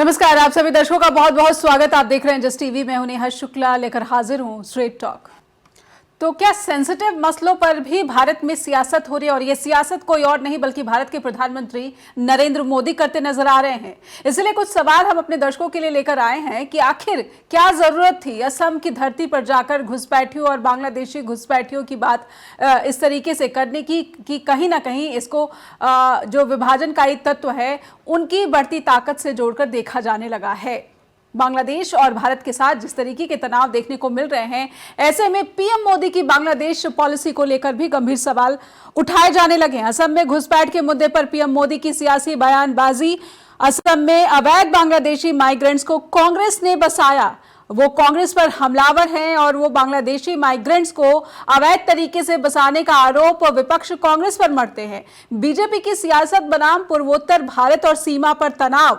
नमस्कार, आप सभी दर्शकों का बहुत बहुत स्वागत। आप देख रहे हैं जस्ट टीवी। मैं हूं नेहा शुक्ला, लेकर हाजिर हूं स्ट्रेट टॉक। तो क्या सेंसिटिव मसलों पर भी भारत में सियासत हो रही है, और ये सियासत कोई और नहीं बल्कि भारत के प्रधानमंत्री नरेंद्र मोदी करते नजर आ रहे हैं। इसलिए कुछ सवाल हम अपने दर्शकों के लिए लेकर आए हैं कि आखिर क्या जरूरत थी असम की धरती पर जाकर घुसपैठियों और बांग्लादेशी घुसपैठियों की बात इस तरीके से करने की कि कहीं ना कहीं इसको जो विभाजनकारी तत्व है उनकी बढ़ती ताकत से जोड़कर देखा जाने लगा है। बांग्लादेश और भारत के साथ जिस तरीके के तनाव देखने को मिल रहे हैं, ऐसे में पीएम मोदी की बांग्लादेश पॉलिसी को लेकर भी गंभीर सवाल उठाए जाने लगे हैं। असम में घुसपैठ के मुद्दे पर पीएम मोदी की सियासी बयानबाजी। असम में अवैध बांग्लादेशी माइग्रेंट्स को कांग्रेस ने बसाया। वो कांग्रेस पर हमलावर हैं और वो बांग्लादेशी माइग्रेंट्स को अवैध तरीके से बसाने का आरोप विपक्ष कांग्रेस पर मढ़ते हैं। बीजेपी की सियासत बनाम पूर्वोत्तर भारत और सीमा पर तनाव,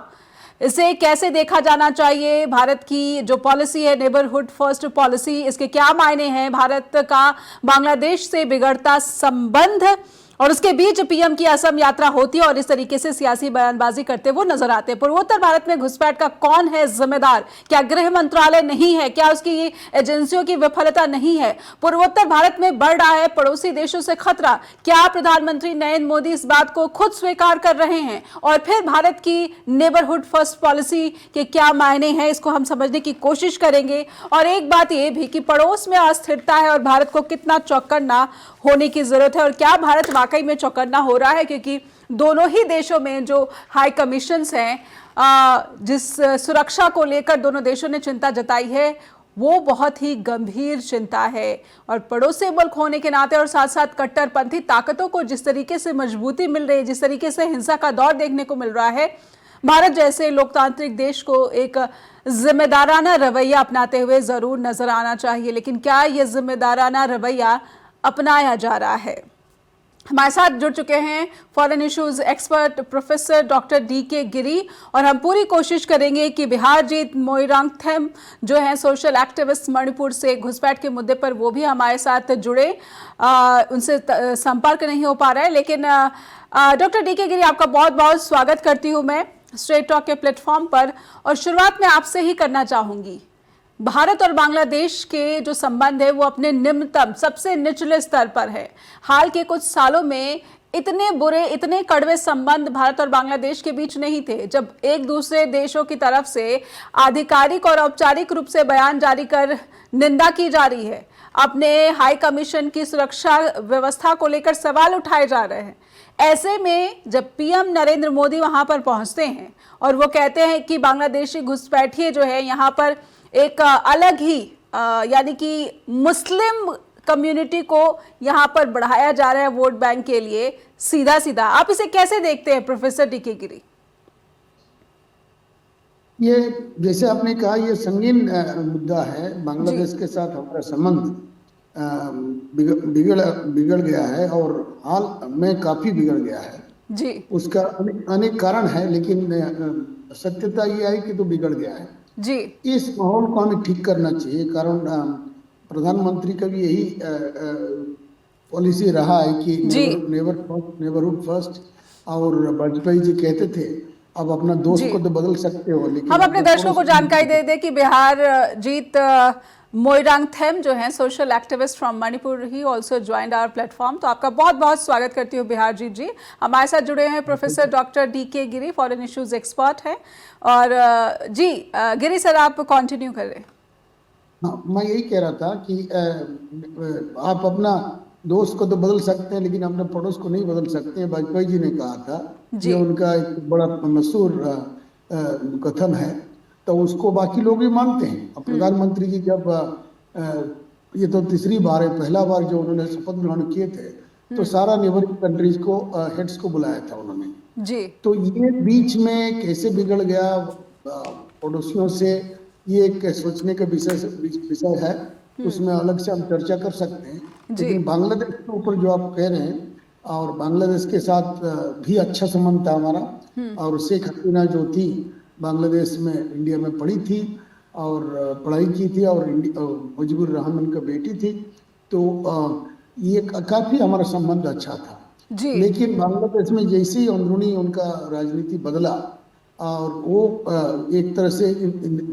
इसे कैसे देखा जाना चाहिए? भारत की जो पॉलिसी है नेबरहुड फर्स्ट पॉलिसी, इसके क्या मायने हैं? भारत का बांग्लादेश से बिगड़ता संबंध, और उसके बीच पीएम की असम यात्रा होती है और इस तरीके से सियासी बयानबाजी करते वो नजर आते हैं। पूर्वोत्तर भारत में घुसपैठ का कौन है जिम्मेदार? क्या गृह मंत्रालय नहीं है? क्या उसकी एजेंसियों की विफलता नहीं है? पूर्वोत्तर भारत में बढ़ रहा है पड़ोसी देशों से खतरा। क्या प्रधानमंत्री नरेंद्र मोदी इस बात को खुद स्वीकार कर रहे हैं? और फिर भारत की नेबरहुड फर्स्ट पॉलिसी के क्या मायने हैं, इसको हम समझने की कोशिश करेंगे। और एक बात यह भी कि पड़ोस में अस्थिरता है और भारत को कितना चौकन्ना होने की जरूरत है, और क्या भारत वाकई में चौकन्ना हो रहा है? क्योंकि दोनों ही देशों में जो हाई कमीशंस हैं, जिस सुरक्षा को लेकर दोनों देशों ने चिंता जताई है, वो बहुत ही गंभीर चिंता है। और पड़ोसी मुल्क होने के नाते और साथ साथ कट्टरपंथी ताकतों को जिस तरीके से मजबूती मिल रही है, जिस तरीके से हिंसा का दौर देखने को मिल रहा है, भारत जैसे लोकतांत्रिक देश को एक जिम्मेदाराना रवैया अपनाते हुए जरूर नजर आना चाहिए। लेकिन क्या यह जिम्मेदाराना रवैया अपनाया जा रहा है? हमारे साथ जुड़ चुके हैं foreign issues expert professor doctor DK Giri, और हम पूरी कोशिश करेंगे कि बिहारजीत मोइरांगथेम जो हैं सोशल एक्टिविस्ट मणिपुर से घुसपैठ के मुद्दे पर, वो भी हमारे साथ जुड़े। उनसे संपर्क नहीं हो पा रहा है, लेकिन डॉक्टर डीके गिरी, आपका बहुत बहुत स्वागत करती हूँ मैं स्ट्रेट टॉक के प्लेटफॉर्म पर। और शुरुआत में आपसे ही करना चाहूंगी, भारत और बांग्लादेश के जो संबंध है वो अपने निम्नतम सबसे निचले स्तर पर है। हाल के कुछ सालों में इतने बुरे, इतने कड़वे संबंध भारत और बांग्लादेश के बीच नहीं थे। जब एक दूसरे देशों की तरफ से आधिकारिक और औपचारिक रूप से बयान जारी कर निंदा की जा रही है, अपने हाई कमीशन की सुरक्षा व्यवस्था को लेकर सवाल उठाए जा रहे हैं, ऐसे में जब पीएम नरेंद्र मोदी वहां पर पहुंचते हैं और वो कहते हैं कि बांग्लादेशी घुसपैठिए जो है यहाँ पर एक अलग ही यानी कि मुस्लिम कम्युनिटी को यहाँ पर बढ़ाया जा रहा है वोट बैंक के लिए, सीधा सीधा, आप इसे कैसे देखते हैं प्रोफेसर डीके गिरी? ये जैसे आपने कहा, ये संगीन मुद्दा है। बांग्लादेश के साथ हमारा संबंध बिगड़ गया है और हाल में काफी बिगड़ गया है जी। उसका अनेक कारण है, लेकिन सत्यता ये है कि तो बिगड़ गया है जी। इस माहौल को हमें ठीक करना चाहिए, कारण प्रधानमंत्री का भी यही पॉलिसी रहा है कि नेबरहुड फर्स्ट। और वाजपेयी जी कहते थे अब अपना दोस्त को तो बदल सकते हो, लेकिन हम अपने दर्शकों को जानकारी दे दें कि बिहारजीत मोइरांगथेम जो हैं social activist from Manipur, he also joined our platform. तो आपका बहुत बहुत स्वागत करती हूँ बिहारजीत जी। हमारे साथ जुड़े हैं प्रोफेसर डॉक्टर डीके गिरी, फॉरेन इश्यूज एक्सपर्ट है। और जी गिरी सर, आप कंटिन्यू कर रहे हैं। हाँ, मैं यही कह रहा था कि आप अपना दोस्त को तो बदल सकते हैं, लेकिन अपने पड़ोस को नहीं बदल सकते हैं। वाजपेयी जी ने कहा था, ये उनका एक बड़ा मशहूर कथन है, तो उसको बाकी लोग भी मानते हैं। अब प्रधानमंत्री जी जब ये तो तीसरी बार है, पहला बार जो उन्होंने शपथ ग्रहण किए थे तो सारा नेबरिंग कंट्रीज को हेड्स को बुलाया था उन्होंने जी। तो ये बीच में कैसे बिगड़ गया पड़ोसियों से, ये एक सोचने का विषय है, उसमें अलग से हम चर्चा कर सकते हैं। लेकिन बांग्लादेश के ऊपर जो आप कह रहे हैं, और बांग्लादेश के साथ भी अच्छा संबंध था हमारा। और शेख हसीना जो थी बांग्लादेश में, इंडिया में पढ़ी थी और पढ़ाई की थी, और मुजीबुर रहमान का बेटी थी, तो ये काफी हमारा संबंध अच्छा था जी। लेकिन बांग्लादेश में जैसे ही अंदरूनी उनका राजनीति बदला और वो एक तरह से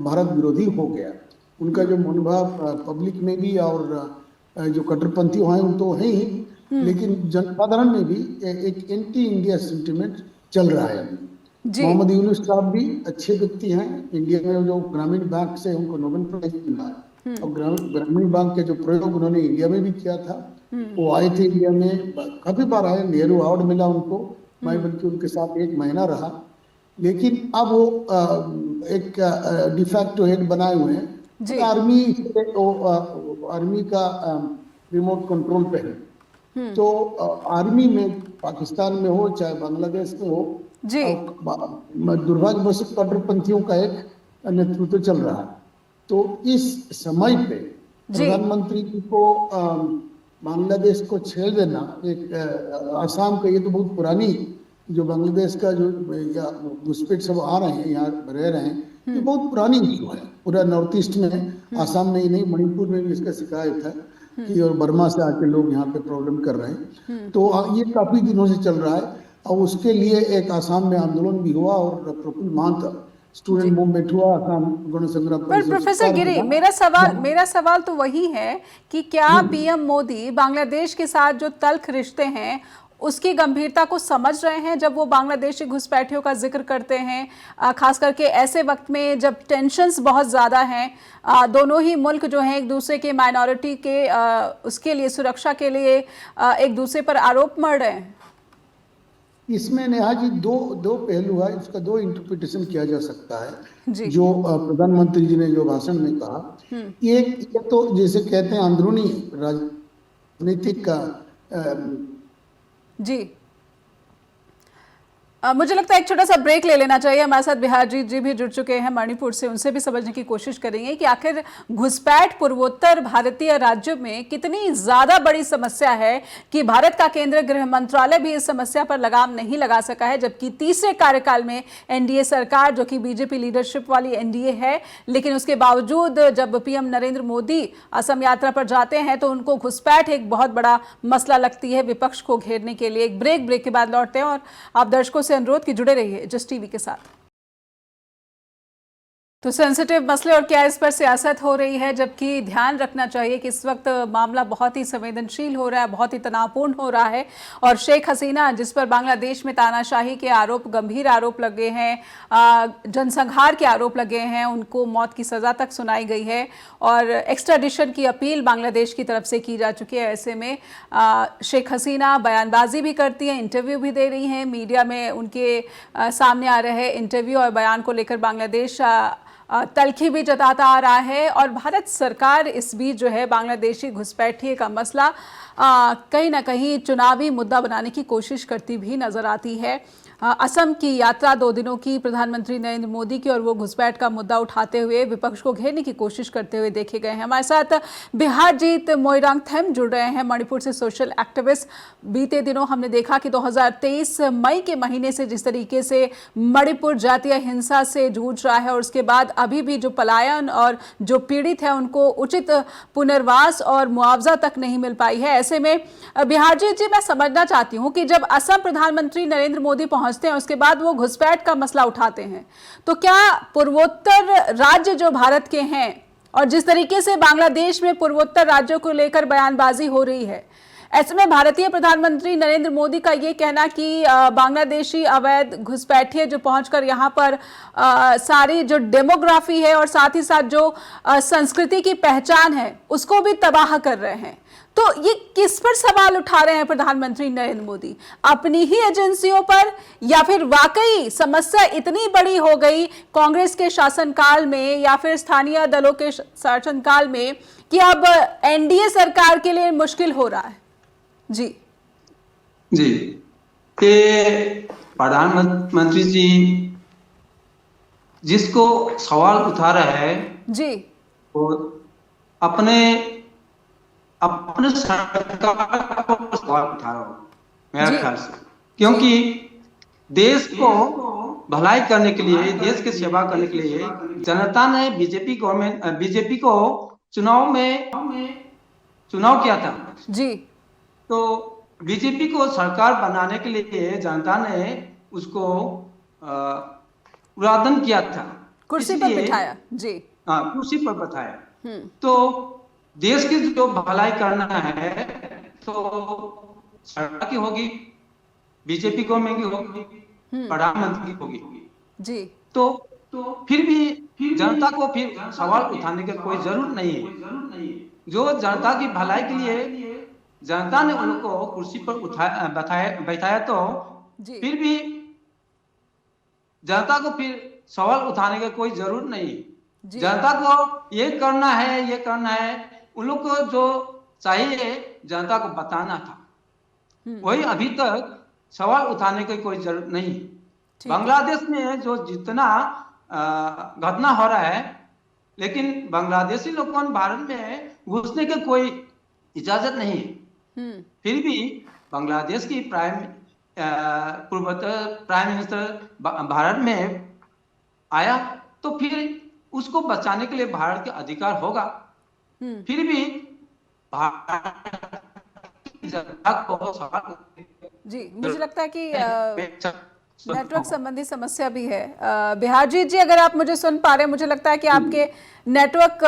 भारत विरोधी हो गया। उनका जो मनोभाव पब्लिक में भी और जो कट्टरपंथी हैं तो है ही, लेकिन जनसाधारण में भी एक एंटी इंडिया सेंटिमेंट चल रहा है अभी। जी मोहम्मद यूनुस साहब भी अच्छे व्यक्ति हैं। इंडिया में जो ग्रामीण बैंक से उनको नोबेल प्राइज मिला है, और ग्रामीण बैंक के जो प्रयोग उन्होंने इंडिया में भी किया था, वो आए थे इंडिया में, काफी बार आए, नेहरू अवार्ड मिला उनको, मैं बल्कि उनके साथ 1 महीना रहा। लेकिन अब वो एक डिफैक्टो हेड बनाए हुए हैं, जी आर्मी से आर्मी का रिमोट कंट्रोल पे है। तो आर्मी में पाकिस्तान में हो चाहे बांग्लादेश में हो, जी दुर्भाग्यवश कट्टरपंथियों का एक नेतृत्व चल रहा है। तो इस समय पे जी प्रधानमंत्री जी को बांग्लादेश को छेड़ देना, एक आसाम का, ये तो बहुत पुरानी, जो बांग्लादेश का जो घुसपैठ सब आ रहे हैं, यहाँ रह रहे हैं, ये बहुत पुरानी इशू है पूरा नॉर्थ ईस्ट में। आसाम में ही नहीं, मणिपुर में भी इसका शिकायत है कि, और बर्मा से आके लोग यहाँ पे प्रॉब्लम कर रहे हैं। तो ये काफी दिनों से चल रहा है, और उसके लिए एक आसाम में आंदोलन भी हुआ, और प्रफुल्ल महंत स्टूडेंट मूवमेंट हुआ, आसाम गण संग्राम पर परिषद प्रोफेसर सरकार गिरी, हुआ। मेरा सवाल तो वही है कि क्या पीएम मोदी बांग्लादेश के साथ जो तल्ख रिश्ते हैं उसकी गंभीरता को समझ रहे हैं जब वो बांग्लादेशी घुसपैठियों का जिक्र करते हैं, खास करके ऐसे वक्त में जब टेंशन्स बहुत ज़्यादा हैं, दोनों ही मुल्क जो हैं एक दूसरे के माइनॉरिटी के उसके लिए, सुरक्षा के लिए एक दूसरे पर आरोप मढ़ रहे हैं? इसमें नेहा जी दो पहलू है, इसका दो इंटरप्रिटेशन किया जा सकता है। जी जो प्रधानमंत्री जी ने जो भाषण में कहा, ये तो जैसे कहते हैं अंदरूनी राजनीतिक का जी मुझे लगता है एक छोटा सा ब्रेक ले लेना चाहिए। हमारे साथ बिहार जी भी जुड़ चुके हैं मणिपुर से, उनसे भी समझने की कोशिश करेंगे कि आखिर घुसपैठ पूर्वोत्तर भारतीय राज्यों में कितनी ज्यादा बड़ी समस्या है कि भारत का केंद्रीय गृह मंत्रालय भी इस समस्या पर लगाम नहीं लगा सका है, जबकि तीसरे कार्यकाल में एनडीए सरकार, जो कि बीजेपी लीडरशिप वाली एनडीए है, लेकिन उसके बावजूद जब पीएम नरेंद्र मोदी असम यात्रा पर जाते हैं तो उनको घुसपैठ एक बहुत बड़ा मसला लगती है विपक्ष को घेरने के लिए। एक ब्रेक के बाद लौटते हैं, और आप दर्शकों से अनुरोध कि जुड़े रहिए जस्ट टीवी के साथ। तो सेंसिटिव मसले और क्या इस पर सियासत हो रही है, जबकि ध्यान रखना चाहिए कि इस वक्त मामला बहुत ही संवेदनशील हो रहा है, बहुत ही तनावपूर्ण हो रहा है। और शेख हसीना, जिस पर बांग्लादेश में तानाशाही के आरोप, गंभीर आरोप लगे हैं, जनसंहार के आरोप लगे हैं, उनको मौत की सज़ा तक सुनाई गई है और एक्स्ट्राडिशन की अपील बांग्लादेश की तरफ से की जा चुकी है। ऐसे में शेख हसीना बयानबाजी भी करती हैं, इंटरव्यू भी दे रही हैं, मीडिया में उनके सामने आ रहे इंटरव्यू और बयान को लेकर बांग्लादेश तल्खी भी जताता आ रहा है। और भारत सरकार इस बीच जो है बांग्लादेशी घुसपैठिए का मसला कहीं ना कहीं चुनावी मुद्दा बनाने की कोशिश करती भी नजर आती है। असम की यात्रा 2 दिनों की प्रधानमंत्री नरेंद्र मोदी की, और वो घुसपैठ का मुद्दा उठाते हुए विपक्ष को घेरने की कोशिश करते हुए देखे गए हैं। हमारे साथ बिहारजीत मोइरांगथम जुड़ रहे हैं, मणिपुर से सोशल एक्टिविस्ट। बीते दिनों हमने देखा कि 2023 मई के महीने से जिस तरीके से मणिपुर जातीय हिंसा से जूझ रहा है, और उसके बाद अभी भी जो पलायन और जो पीड़ित है उनको उचित पुनर्वास और मुआवजा तक नहीं मिल पाई है। ऐसे में बिहारजीत जी, मैं समझना चाहती हूँ कि जब असम प्रधानमंत्री नरेंद्र मोदी पहुंचते हैं, उसके बाद वो घुसपैठ का मसला उठाते हैं, तो क्या पूर्वोत्तर राज्य जो भारत के हैं, और जिस तरीके से बांग्लादेश में पूर्वोत्तर राज्यों को लेकर बयानबाजी हो रही है, ऐसे में भारतीय प्रधानमंत्री नरेंद्र मोदी का ये कहना कि बांग्लादेशी अवैध घुसपैठिए जो पहुंचकर यहाँ पर सारी जो डेमोग्राफी है और साथ ही साथ जो संस्कृति की पहचान है उसको भी तबाह कर रहे हैं, तो ये किस पर सवाल उठा रहे हैं प्रधानमंत्री नरेंद्र मोदी? अपनी ही एजेंसियों पर, या फिर वाकई समस्या इतनी बड़ी हो गई कांग्रेस के शासनकाल में या फिर स्थानीय दलों के शासनकाल में कि अब एनडीए सरकार के लिए मुश्किल हो रहा है? जी कि प्रधानमंत्री जी जिसको सवाल उठा रहा है जी, वो अपने सरकार को सवाल उठा रहा हूँ मेरे ख्याल से, क्योंकि देश को भलाई करने के लिए, देश की सेवा करने के लिए जनता ने बीजेपी को चुनाव किया था जी। तो बीजेपी को सरकार बनाने के लिए जनता ने उसको उरादन किया था, कुर्सी पर इसलिए बिठाया जी। हाँ, कुर्सी पर बैठाया। हम्म। तो देश की जो भलाई करना है तो सरकार की होगी, बीजेपी गवर्नमेंट की होगी, प्रधानमंत्री की होगी। जी तो फिर भी जनता को फिर सवाल उठाने की कोई जरूरत नहीं है। जो जनता की भलाई के लिए जनता ने उन लोग को कुर्सी पर उठाया बैठाया, तो जी फिर भी जनता को फिर सवाल उठाने की कोई जरूरत नहीं। जी जनता को ये करना है, ये करना है, उन लोग को जो चाहिए जनता को बताना था, वही अभी तक सवाल उठाने की कोई जरूरत नहीं। ठीक है। बांग्लादेश में जो जितना घटना हो रहा है, लेकिन बांग्लादेशी लोगों को भारत में घुसने की कोई इजाजत नहीं है। फिर भी बांग्लादेश की पूर्वोत्तर प्राइम मिनिस्टर भारत में आया, तो फिर उसको बचाने के लिए भारत के अधिकार होगा। फिर भी भारत की जनता को सवाल जी मुझे लगता है कि नेटवर्क संबंधी समस्या भी है। बिहार जी, अगर आप मुझे सुन पा रहे हैं, मुझे लगता है कि आपके नेटवर्क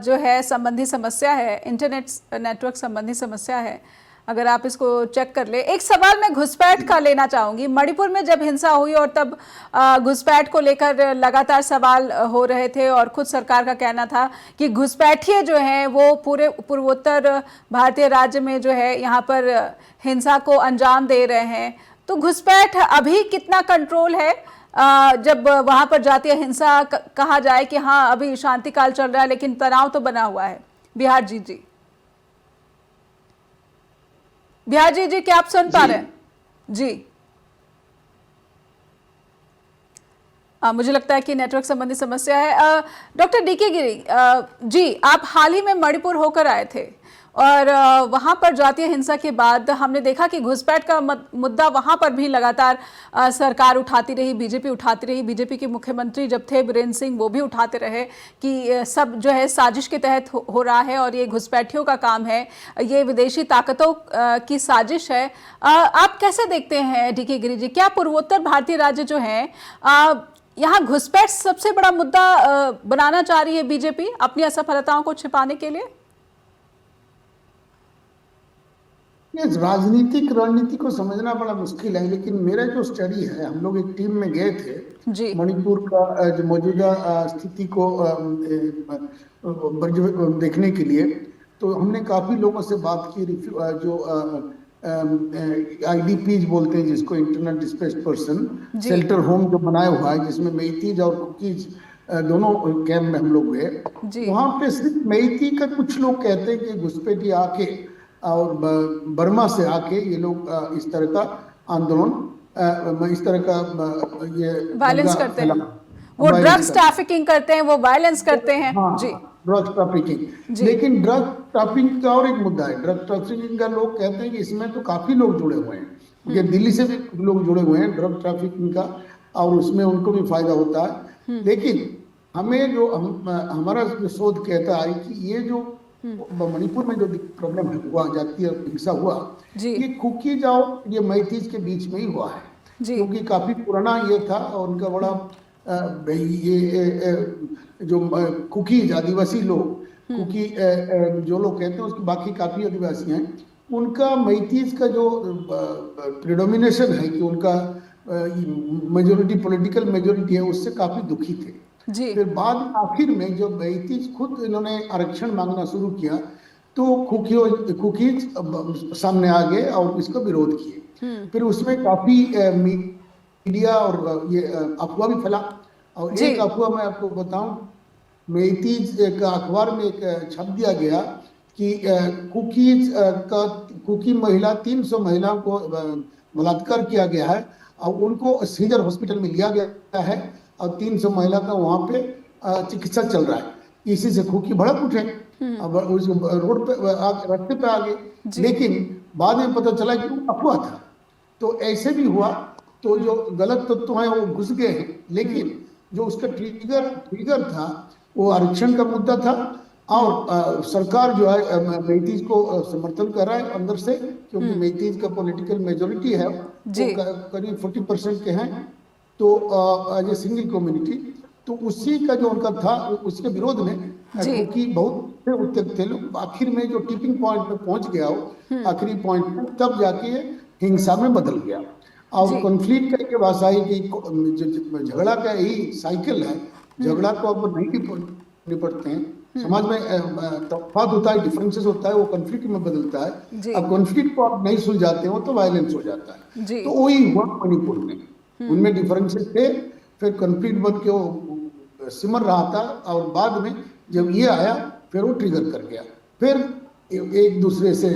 जो है संबंधी समस्या है, इंटरनेट नेटवर्क संबंधी समस्या है, अगर आप इसको चेक कर ले। एक सवाल मैं घुसपैठ का लेना चाहूंगी। मणिपुर में जब हिंसा हुई और तब घुसपैठ को लेकर लगातार सवाल हो रहे थे और खुद सरकार का कहना था कि घुसपैठिए जो हैं वो पूरे पूर्वोत्तर भारतीय राज्य में जो है यहाँ पर हिंसा को अंजाम दे रहे हैं। तो घुसपैठ अभी कितना कंट्रोल है? जब वहां पर जातीय हिंसा कहा जाए कि हाँ अभी शांति काल चल रहा है लेकिन तनाव तो बना हुआ है। बिहार जी, बिहार जी, क्या आप सुन पा रहे हैं? जी मुझे लगता है कि नेटवर्क संबंधी समस्या है। डॉक्टर डीके गिरी जी, आप हाल ही में मणिपुर होकर आए थे और वहां पर जातीय हिंसा के बाद हमने देखा कि घुसपैठ का मुद्दा वहां पर भी लगातार सरकार उठाती रही, बीजेपी उठाती रही। बीजेपी के मुख्यमंत्री जब थे बीरेंद्र सिंह, वो भी उठाते रहे कि सब जो है साजिश के तहत हो रहा है और ये घुसपैठियों का काम है, ये विदेशी ताकतों की साजिश है। आप कैसे देखते हैं डीके गिरी जी? क्या पूर्वोत्तर भारतीय राज्य जो है यहाँ घुसपैठ सबसे बड़ा मुद्दा बनाना चाह रही है बीजेपी अपनी असफलताओं को छिपाने के लिए? इस राजनीतिक रणनीति को समझना बड़ा मुश्किल है, लेकिन मेरा जो स्टडी है, हम लोग एक टीम में गए थे मणिपुर का जो मौजूदा स्थिति को देखने के लिए। तो हमने काफी लोगों से बात की, जो IDPs बोलते हैं जिसको, internal displaced person shelter home जो बनाया हुआ है, जिसमें मेइतीज और कुकीज दोनों कैंप में हम लोग गए। वहां पे सिर्फ मेइती का कुछ लोग कहते हैं कि घुसपैठी आके और बर्मा से आके ये लोग इस तरह का आंदोलन, इस तरह का ये वायलेंस करते हैं, वो ड्रग्स ट्रैफिकिंग करते हैं, वो वायलेंस करते हैं। हाँ, जी, ड्रग्स ट्रैफिकिंग। लेकिन ड्रग ट्रैफिकिंग का और एक मुद्दा है। ड्रग ट्रैफिकिंग का लोग कहते हैं कि इसमें तो काफी लोग जुड़े हुए हैं, ये दिल्ली से भी लोग जुड़े हुए हैं ड्रग ट्रैफिकिंग का, और उसमें उनको भी फायदा होता है। लेकिन हमें जो हमारा जो शोध कहता है कि ये जो मणिपुर में जो प्रॉब्लम हुआ, जातीय हिंसा हुआ, ये कुकीज और ये मैतीज के बीच में ही हुआ है, क्योंकि काफी पुराना ये था और उनका बड़ा ये जो कुकीज आदिवासी लोग, कुकी जो लोग कहते हैं, उसके बाकी काफी आदिवासी हैं, उनका मैतीज का जो प्रिडोमिनेशन है कि उनका मेजोरिटी, पॉलिटिकल मेजोरिटी है, उससे काफी दुखी थे। फिर बाद आखिर में जब मैतीज खुद इन्होंने आरक्षण मांगना शुरू किया तो कुकीज सामने आ गए और इसका विरोध किए। फिर उसमें काफी मीडिया और ये अफवाह भी फैला। और एक अफवाह मैं आपको बताऊं, मैतीज का अखबार में एक छप दिया गया कि कुकी महिला 300 महिलाओं को बलात्कार किया गया है और उनको सीजर हॉस्पिटल में लिया गया है और 300 महिला का वहां पे चिकित्सा चल रहा है। इसी से कुकी भड़क उठे, अब उस रोड पे रास्ते पे आ गए। लेकिन बाद में पता चला कि वो अफवाह था। तो ऐसे भी हुआ, तो जो गलत तत्व हैं वो घुस गए हैं, लेकिन जो उसका ट्रिगर था वो आरक्षण का मुद्दा था। और सरकार जो है मैतीज को समर्थन कर रहा है अंदर से, क्योंकि मैतीज का पॉलिटिकल मेजोरिटी है, वो करीब 40% के हैं। तो एज ए सिंगल कम्युनिटी, तो उसी का जो उनका था उसके विरोध में, क्योंकि बहुत उत्तेजित थे लोग, आखिर में जो टिपिंग पॉइंट पे पहुंच गया हो, आखिरी पॉइंट पे, तब जाके हिंसा में बदल गया। और कॉन्फ्लिक्ट का ये भाषा है कि झगड़ा का यही साइकिल है, झगड़ा को अब नहीं निपटते हैं, समाज में तफात होता है, डिफरेंसेस होता है, वो कॉन्फ्लिक्ट में बदलता है। अब कॉन्फ्लिक्ट को आप नहीं सुलझाते हो तो वायलेंस हो जाता है। तो वही हुआ मणिपुर में, उनमें डिफरेंसेस थे, फिर कॉन्फ्लिक्ट बन के वो सिमर रहा था, और बाद में जब ये आया फिर वो ट्रिगर कर गया, फिर एक दूसरे से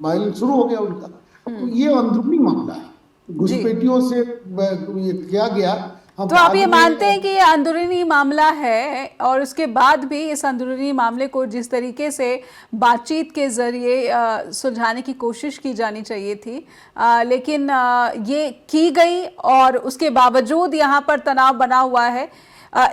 वायलेंस शुरू हो गया उनका। तो ये अंदरूनी मामला है, घुसपैठियों से ये किया गया। तो आप ये मानते हैं कि ये अंदरूनी मामला है, और उसके बाद भी इस अंदरूनी मामले को जिस तरीके से बातचीत के जरिए सुलझाने की कोशिश की जानी चाहिए थी, लेकिन ये की गई, और उसके बावजूद यहाँ पर तनाव बना हुआ है,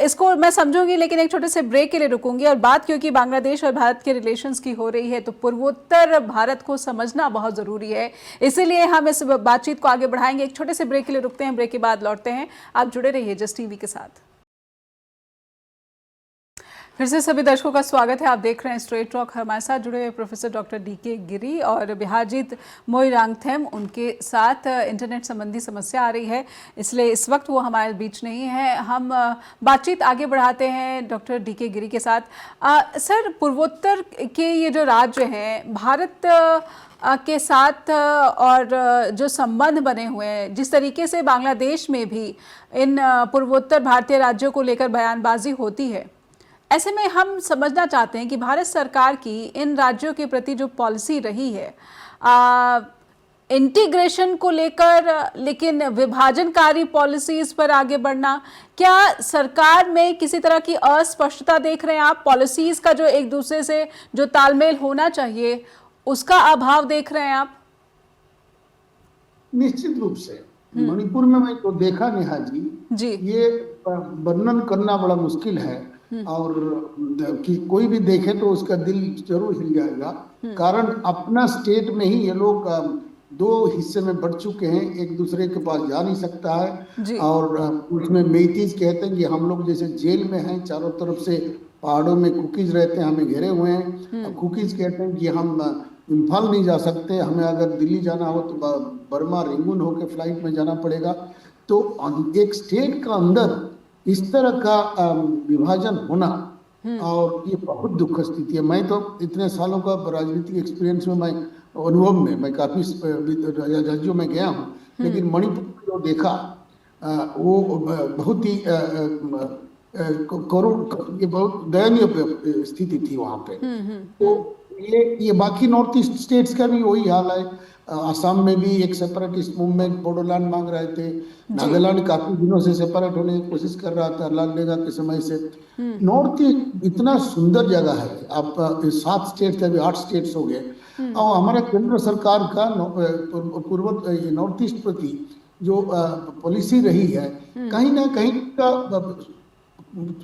इसको मैं समझूंगी। लेकिन एक छोटे से ब्रेक के लिए रुकूंगी, और बात क्योंकि बांग्लादेश और भारत के रिलेशंस की हो रही है, तो पूर्वोत्तर भारत को समझना बहुत ज़रूरी है, इसीलिए हम इस बातचीत को आगे बढ़ाएंगे। एक छोटे से ब्रेक के लिए रुकते हैं, ब्रेक के बाद लौटते हैं। आप जुड़े रहिए जस्ट टीवी के साथ। फिर से सभी दर्शकों का स्वागत है। आप देख रहे हैं स्ट्रेट टॉक। हमारे साथ जुड़े हुए प्रोफेसर डॉक्टर डीके गिरी और बिहारजीत मोइरांगथेम, उनके साथ इंटरनेट संबंधी समस्या आ रही है, इसलिए इस वक्त वो हमारे बीच नहीं है। हम बातचीत आगे बढ़ाते हैं डॉक्टर डीके गिरी के साथ। सर, पूर्वोत्तर के ये जो राज्य हैं भारत के साथ, और जो संबंध बने हुए हैं, जिस तरीके से बांग्लादेश में भी इन पूर्वोत्तर भारतीय राज्यों को लेकर बयानबाजी होती है, ऐसे में हम समझना चाहते हैं कि भारत सरकार की इन राज्यों के प्रति जो पॉलिसी रही है इंटीग्रेशन को लेकर, लेकिन विभाजनकारी पॉलिसीज पर आगे बढ़ना, क्या सरकार में किसी तरह की अस्पष्टता देख रहे हैं आप? पॉलिसीज का जो एक दूसरे से जो तालमेल होना चाहिए उसका अभाव देख रहे हैं आप? निश्चित रूप से मणिपुर में मैं तो देखा नेहा जी, ये वर्णन करना बड़ा मुश्किल है, और कि कोई भी देखे तो उसका दिल जरूर हिल जाएगा। कारण अपना स्टेट में ही ये लोग दो हिस्से में बढ़ चुके हैं, एक दूसरे के पास जा नहीं सकता है। और उसमें मेइतीज कहते हैं कि हम लोग जैसे जेल में हैं, चारों तरफ से पहाड़ों में कुकीज रहते हैं, हमें घेरे हुए हैं। कुकीज कहते हैं कि हम इम्फाल नहीं जा सकते, हमें अगर दिल्ली जाना हो तो बर्मा रेंगून होकर फ्लाइट में जाना पड़ेगा। तो एक स्टेट का अंदर इस तरह का विभाजन होना, और ये बहुत दुख स्थिति है। मैं तो इतने सालों का राजनीतिक एक्सपीरियंस में, मैं अनुभव में, मैं काफी राज्यों में गया हूँ, लेकिन मणिपुर जो देखा वो बहुत ही करुण, ये बहुत दयनीय स्थिति थी वहाँ पे। तो ये बाकी नॉर्थ ईस्ट स्टेट्स का भी वही हाल है। आसाम में भी एक सेपरेटिस्ट मूवमेंट बोडोलैंड मांग रहे थे, नागालैंड काफी दिनों से सेपरेट होने की कोशिश कर रहा था लालडेगा के समय से। नॉर्थ ईस्ट इतना सुंदर जगह है, आप 7 स्टेट्स थे, अभी 8 स्टेट्स हो गए। और हमारा केंद्र सरकार का पूर्व नॉर्थ ईस्ट प्रति जो पॉलिसी रही है, कहीं ना कहीं का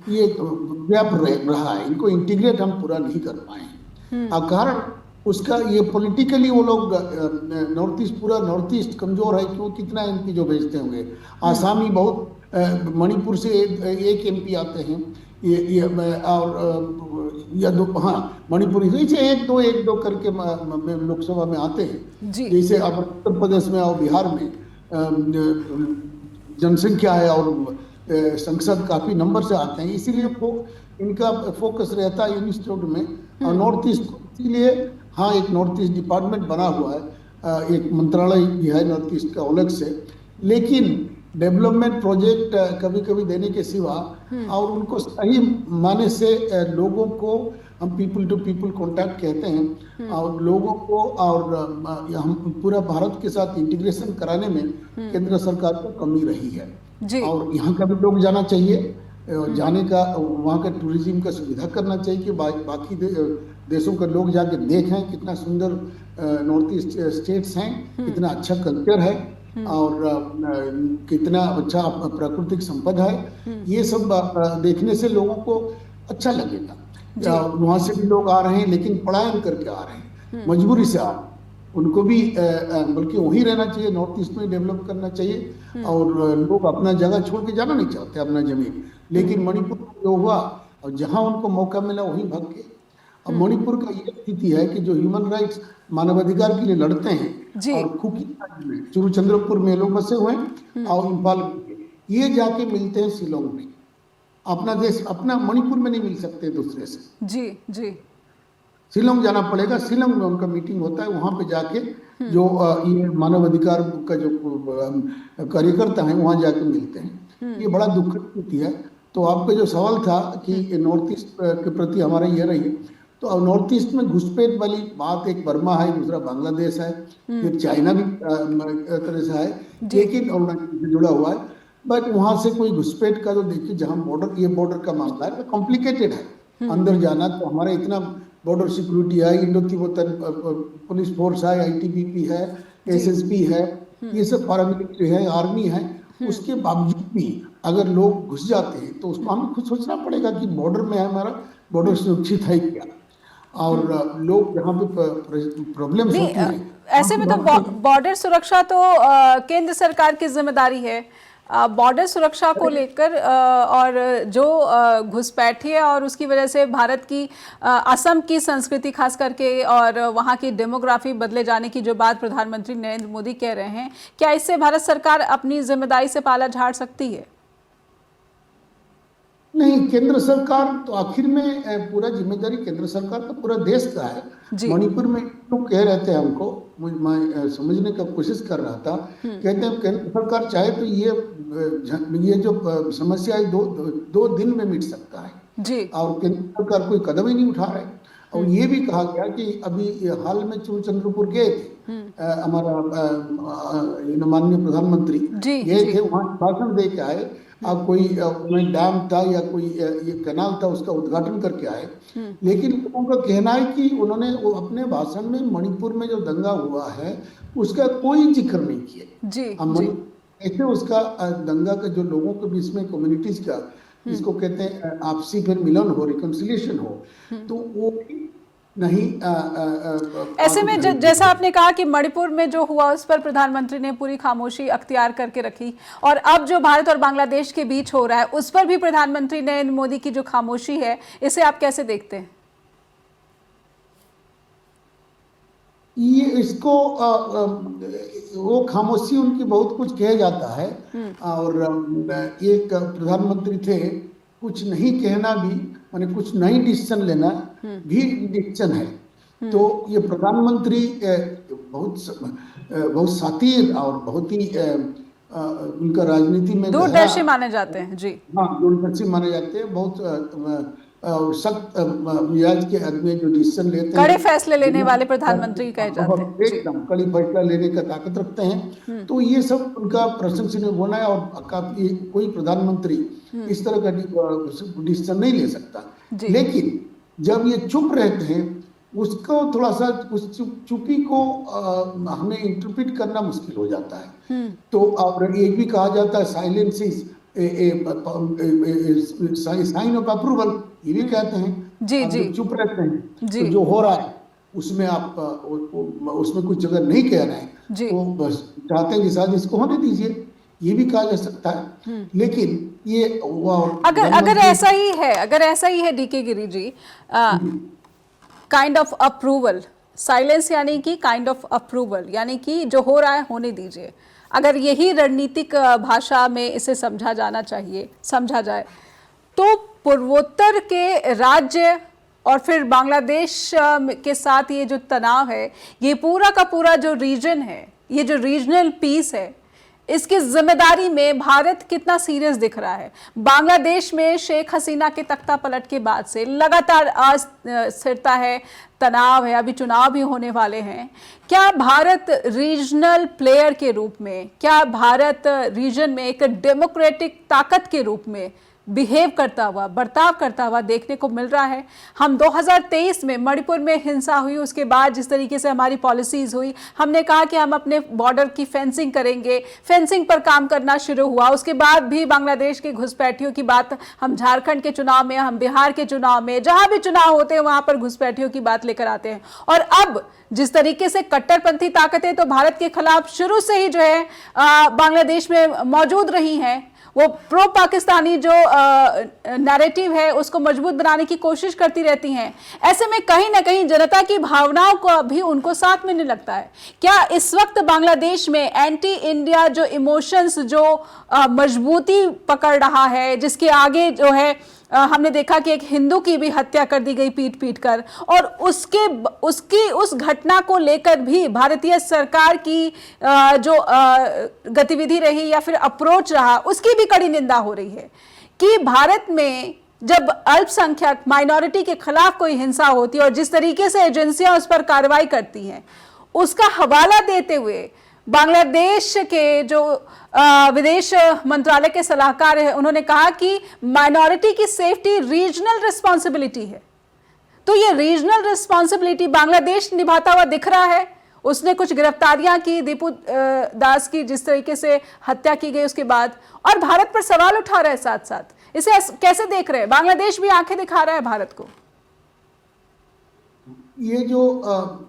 ये गैप रहा है, इनको इंटीग्रेट हम पूरा नहीं कर पाए हैं। कारण उसका ये पॉलिटिकली वो लोग नॉर्थ ईस्ट, पूरा नॉर्थ ईस्ट कमजोर है, क्यों? कितना एमपी जो भेजते होंगे, आसामी बहुत, मणिपुर से एक एमपी आते हैं, ये और या दो, हाँ मणिपुरी से एक दो करके लोकसभा में आते हैं। जैसे अब उत्तर प्रदेश में और बिहार में जनसंख्या है और संसद काफी नंबर से आते हैं, इसीलिए इनका फोकस रहता है इंस्टीट्यूट में। और नॉर्थ ईस्ट, इसीलिए हाँ एक नॉर्थ ईस्ट डिपार्टमेंट बना हुआ है, एक मंत्रालय भी है नॉर्थ ईस्ट का अलग से, लेकिन डेवलपमेंट प्रोजेक्ट कभी कभी देने के सिवा, और उनको सही माने से लोगों को हम पीपल टू पीपल कॉन्टैक्ट कहते हैं, और लोगों को और हम पूरा भारत के साथ इंटीग्रेशन कराने में केंद्र सरकार को कमी रही है। और यहाँ का भी लोग जाना चाहिए, जाने का, वहाँ का टूरिज्म का सुविधा करना चाहिए कि बाकी देशों के लोग जाके देखें कितना सुंदर नॉर्थ ईस्ट स्टेट्स हैं, कितना अच्छा कल्चर है, और कितना अच्छा प्राकृतिक संपदा है। ये सब देखने से लोगों को अच्छा लगेगा। वहाँ से भी लोग आ रहे हैं, लेकिन पलायन करके आ रहे हैं, मजबूरी से आ रहे हैं। उनको भी बल्कि वहीं रहना चाहिए, नॉर्थ ईस्ट में डेवलप करना चाहिए। और लोग अपना जगह छोड़ के जाना नहीं चाहते, अपना जमीन। लेकिन मणिपुर में जो हुआ, और जहां उनको मौका मिला वहीं भाग के। अब मणिपुर का ये स्थिति है कि जो ह्यूमन राइट्स, मानवाधिकार के लिए लड़ते हैं, और खुकी में चुरुचंद्रपुर में लोग बसे हुए हैं, और इम्फाल में, ये जाके मिलते हैं शिलोंग में। अपना देश, अपना मणिपुर में नहीं मिल सकते दूसरे से। जी जी, शिलोंग जाना पड़ेगा। शिलोंग में उनका मीटिंग होता है, वहां पे जाके जो ये मानवाधिकार का जो कार्यकर्ता है वहां जाके मिलते हैं। ये बड़ा दुखद स्थिति है। तो आपका जो सवाल था कि नॉर्थ ईस्ट के प्रति हमारा ये रही, तो अब नॉर्थ ईस्ट में घुसपैठ वाली बात, एक बर्मा है, दूसरा बांग्लादेश है, फिर चाइना भी तरह से है, लेकिन अरुणाचल से जुड़ा हुआ है। बट वहां से कोई घुसपैठ का तो देखिए, जहां बॉर्डर, ये बॉर्डर का मामला है, कॉम्प्लिकेटेड है अंदर जाना। तो हमारा इतना बॉर्डर सिक्योरिटी है, इंडो तिब्बतन पुलिस फोर्स है, आईटीबीपी है, एसएसबी है, ये सब पैरामिलिट्री है, आर्मी है। उसके बावजूद भी अगर लोग घुस जाते हैं तो उसको हमें खुद सोचना पड़ेगा कि बॉर्डर में है, हमारा बॉर्डर सुरक्षित है क्या। और लोग जहाँ पे प्रॉब्लम्स होती हैं, ऐसे में तो बॉर्डर सुरक्षा तो केंद्र सरकार की जिम्मेदारी है। बॉर्डर सुरक्षा को लेकर और जो घुसपैठी है और उसकी वजह से भारत की असम की संस्कृति खास करके और वहाँ की डेमोग्राफी बदले जाने की जो बात प्रधानमंत्री नरेंद्र मोदी कह रहे हैं, क्या इससे भारत सरकार अपनी जिम्मेदारी से पाला झाड़ सकती है? नहीं, केंद्र सरकार तो आखिर में पूरा जिम्मेदारी केंद्र सरकार का, पूरा देश का है। मणिपुर में लोग कह रहे थे हमको, मैं समझने का कोशिश कर रहा था, कहते हैं केंद्र सरकार चाहे तो ये जो समस्या है दो दिन में मिट सकता है जी। और केंद्र सरकार कोई कदम ही नहीं उठा रहे। और ये भी कहा गया कि अभी हाल में चुरुचंद्रपुर गए थे, हमारा माननीय प्रधानमंत्री गए थे, वहां भाषण दे के आए। अब कोई डैम था या कोई ये कैनाल था, उसका उद्घाटन करके आए। लेकिन लोगों का कहना है कि उन्होंने अपने भाषण में मणिपुर में जो दंगा हुआ है उसका कोई जिक्र नहीं किया। ऐसे उसका दंगा का जो लोगों के बीच में कम्युनिटीज का, जिसको कहते हैं आपसी फिर मिलन हो, रिकंसिलिएशन हो, तो वो नहीं। ऐसे में जैसा आपने कहा कि मणिपुर में जो हुआ उस पर प्रधानमंत्री ने पूरी खामोशी अख्तियार करके रखी, और अब जो भारत और बांग्लादेश के बीच हो रहा है उस पर भी प्रधानमंत्री नरेंद्र मोदी की जो खामोशी है, इसे आप कैसे देखते हैं? ये इसको वो खामोशी उनकी बहुत कुछ कहा जाता है। और एक प्रधानमंत्री थे, कुछ नहीं कहना भी माने कुछ नई डिसीजन लेना भी डिसीजन है। तो ये प्रधानमंत्री बहुत सातिर और बहुत ही उनका राजनीति में दूरदर्शी माने जाते हैं जी। हाँ, दूरदर्शी माने जाते हैं, बहुत सख्त मिजाज के आदमी जो डिसीजन लेते हैं, कड़े फैसले लेने वाले प्रधानमंत्री कहे जाते हैं, एकदम कड़ी फैसला लेने का ताकत रखते हैं। तो ये सब उनका प्रशंसनीय होना है। और काफी कोई प्रधानमंत्री इस तरह का डिसीजन नहीं ले सकता। लेकिन जब ये चुप रहते हैं, उसको थोड़ा सा उस चुप्पी को हमें इंटरप्रेट करना मुश्किल हो जाता है। तो और एक भी कहा जाता है silence is sine of approval, ये भी कहते हैं जी जी। चुप रहते हैं तो जो हो रहा है उसमें आप उसमें कुछ अगर नहीं कह रहे हैं तो बस चाहते हैं कि शायद इसको होने दीजिए, ये भी कहा जा सकता है। लेकिन ये अगर ऐसा ही है DK Giri ji, kind of approval, silence यानी कि काइंड ऑफ अप्रूवल, यानी कि जो हो रहा है होने दीजिए, अगर यही रणनीतिक भाषा में इसे समझा जाए तो पूर्वोत्तर के राज्य और फिर बांग्लादेश के साथ ये जो तनाव है, ये पूरा का पूरा जो रीजन है, ये जो रीजनल पीस है, इसकी जिम्मेदारी में भारत कितना सीरियस दिख रहा है। बांग्लादेश में शेख हसीना के तख्ता पलट के बाद से लगातार अस्थिरता है, तनाव है, अभी चुनाव भी होने वाले हैं। क्या भारत रीजनल प्लेयर के रूप में, क्या भारत रीजन में एक डेमोक्रेटिक ताकत के रूप में बिहेव करता हुआ, बर्ताव करता हुआ देखने को मिल रहा है। हम 2023 में मणिपुर में हिंसा हुई, उसके बाद जिस तरीके से हमारी पॉलिसीज हुई, हमने कहा कि हम अपने बॉर्डर की फेंसिंग करेंगे, फेंसिंग पर काम करना शुरू हुआ। उसके बाद भी बांग्लादेश की घुसपैठियों की बात हम झारखंड के चुनाव में, हम बिहार के चुनाव में, जहां भी चुनाव होते हैं वहां पर घुसपैठियों की बात लेकर आते हैं। और अब जिस तरीके से कट्टरपंथी ताकतें तो भारत के खिलाफ शुरू से ही जो है बांग्लादेश में मौजूद रही हैं, वो प्रो पाकिस्तानी जो नैरेटिव है उसको मजबूत बनाने की कोशिश करती रहती हैं। ऐसे में कहीं ना कहीं जनता की भावनाओं को भी उनको साथ मिलने लगता है। क्या इस वक्त बांग्लादेश में एंटी इंडिया जो इमोशंस जो मजबूती पकड़ रहा है, जिसके आगे जो है हमने देखा कि एक हिंदू की भी हत्या कर दी गई पीट पीट कर, और उस घटना को लेकर भी भारतीय सरकार की जो गतिविधि रही या फिर अप्रोच रहा, उसकी भी कड़ी निंदा हो रही है कि भारत में जब अल्पसंख्यक माइनॉरिटी के खिलाफ कोई हिंसा होती है और जिस तरीके से एजेंसियां उस पर कार्रवाई करती हैं, उसका हवाला देते हुए बांग्लादेश के जो विदेश मंत्रालय के सलाहकार है, उन्होंने कहा कि माइनॉरिटी की सेफ्टी रीजनल रिस्पॉन्सिबिलिटी है। तो ये रीजनल रिस्पॉन्सिबिलिटी बांग्लादेश निभाता हुआ दिख रहा है। उसने कुछ गिरफ्तारियां की, दीपू दास की जिस तरीके से हत्या की गई उसके बाद, और भारत पर सवाल उठा रहा है साथ साथ। इसे कैसे देख रहे हैं? बांग्लादेश भी आंखें दिखा रहा है भारत को। ये जो